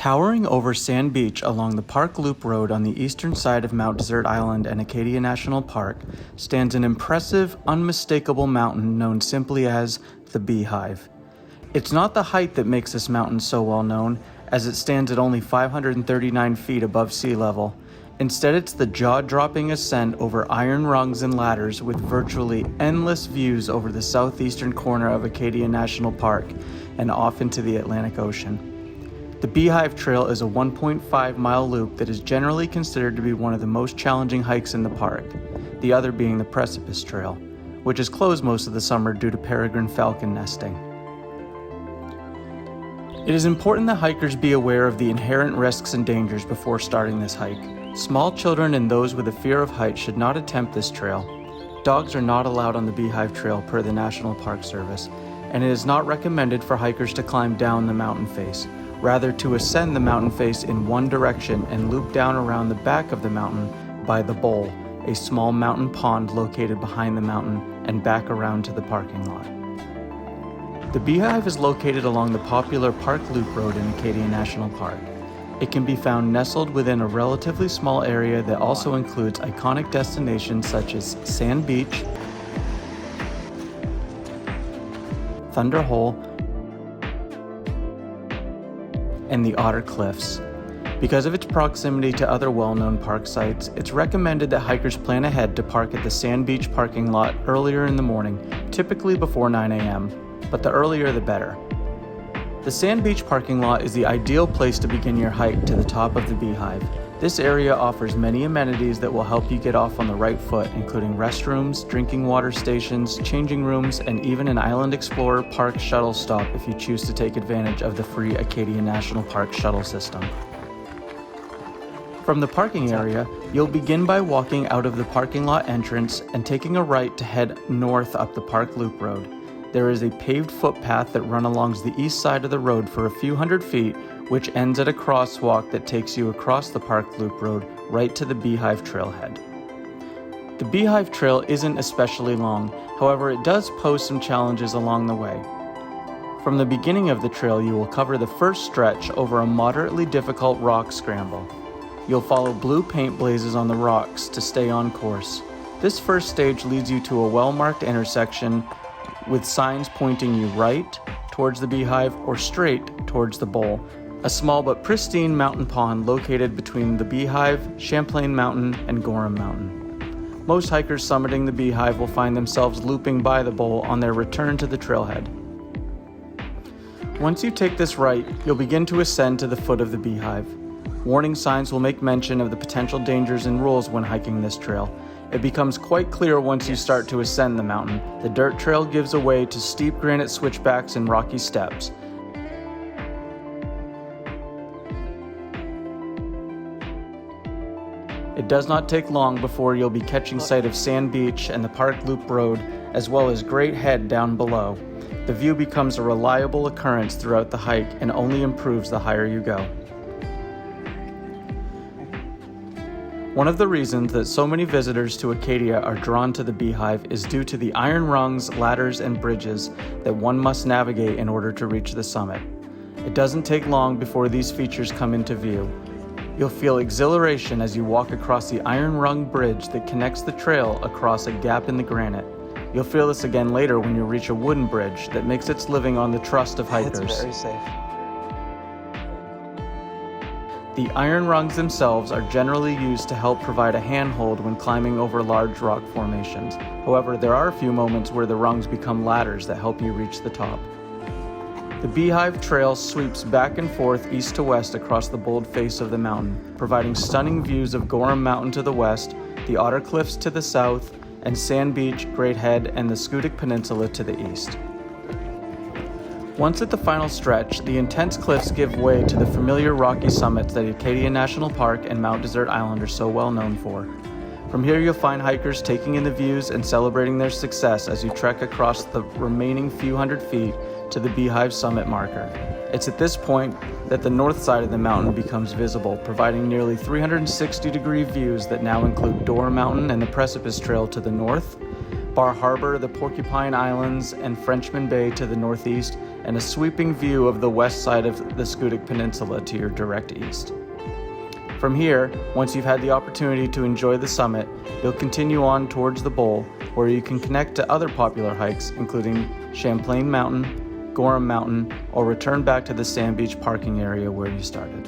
Towering over Sand Beach along the Park Loop Road on the eastern side of Mount Desert Island and Acadia National Park stands an impressive, unmistakable mountain known simply as the Beehive. It's not the height that makes this mountain so well known, as it stands at only 539 feet above sea level. Instead, it's the jaw-dropping ascent over iron rungs and ladders with virtually endless views over the southeastern corner of Acadia National Park and off into the Atlantic Ocean. The Beehive Trail is a 1.5-mile loop that is generally considered to be one of the most challenging hikes in the park, the other being the Precipice Trail, which is closed most of the summer due to Peregrine Falcon nesting. It is important that hikers be aware of the inherent risks and dangers before starting this hike. Small children and those with a fear of heights should not attempt this trail. Dogs are not allowed on the Beehive Trail per the National Park Service, and it is not recommended for hikers to climb down the mountain face. Rather, to ascend the mountain face in one direction and loop down around the back of the mountain by the Bowl, a small mountain pond located behind the mountain, and back around to the parking lot. The Beehive is located along the popular Park Loop Road in Acadia National Park. It can be found nestled within a relatively small area that also includes iconic destinations such as Sand Beach, Thunder Hole, and the Otter Cliffs. Because of its proximity to other well-known park sites, it's recommended that hikers plan ahead to park at the Sand Beach parking lot earlier in the morning, typically before 9 a.m., but the earlier the better. The Sand Beach parking lot is the ideal place to begin your hike to the top of the Beehive. This area offers many amenities that will help you get off on the right foot, including restrooms, drinking water stations, changing rooms, and even an Island Explorer Park shuttle stop if you choose to take advantage of the free Acadia National Park shuttle system. From the parking area, you'll begin by walking out of the parking lot entrance and taking a right to head north up the Park Loop Road. There is a paved footpath that runs along the east side of the road for a few hundred feet, which ends at a crosswalk that takes you across the Park Loop Road right to the Beehive Trailhead. The Beehive Trail isn't especially long, however it does pose some challenges along the way. From the beginning of the trail, you will cover the first stretch over a moderately difficult rock scramble. You'll follow blue paint blazes on the rocks to stay on course. This first stage leads you to a well-marked intersection with signs pointing you right towards the Beehive or straight towards the Bowl, a small but pristine mountain pond located between the Beehive, Champlain Mountain, and Gorham Mountain. Most hikers summiting the Beehive will find themselves looping by the Bowl on their return to the trailhead. Once you take this right, you'll begin to ascend to the foot of the Beehive. Warning signs will make mention of the potential dangers and rules when hiking this trail. It becomes quite clear once you start to ascend the mountain. The dirt trail gives way to steep granite switchbacks and rocky steps. It does not take long before you'll be catching sight of Sand Beach and the Park Loop Road, as well as Great Head down below. The view becomes a reliable occurrence throughout the hike and only improves the higher you go. One of the reasons that so many visitors to Acadia are drawn to the Beehive is due to the iron rungs, ladders, and bridges that one must navigate in order to reach the summit. It doesn't take long before these features come into view. You'll feel exhilaration as you walk across the iron rung bridge that connects the trail across a gap in the granite. You'll feel this again later when you reach a wooden bridge that makes its living on the trust of hikers. It's very safe. The iron rungs themselves are generally used to help provide a handhold when climbing over large rock formations. However, there are a few moments where the rungs become ladders that help you reach the top. The Beehive Trail sweeps back and forth east to west across the bold face of the mountain, providing stunning views of Gorham Mountain to the west, the Otter Cliffs to the south, and Sand Beach, Great Head, and the Schoodic Peninsula to the east. Once at the final stretch, the intense cliffs give way to the familiar rocky summits that Acadia National Park and Mount Desert Island are so well known for. From here you'll find hikers taking in the views and celebrating their success as you trek across the remaining few hundred feet to the Beehive summit marker. It's at this point that the north side of the mountain becomes visible, providing nearly 360-degree views that now include Door Mountain and the Precipice Trail to the north, Bar Harbor, the Porcupine Islands, and Frenchman Bay to the northeast, and a sweeping view of the west side of the Schoodic Peninsula to your direct east. From here, once you've had the opportunity to enjoy the summit, you'll continue on towards the bowl, where you can connect to other popular hikes, including Champlain Mountain, Gorham Mountain, or return back to the Sand Beach parking area where you started.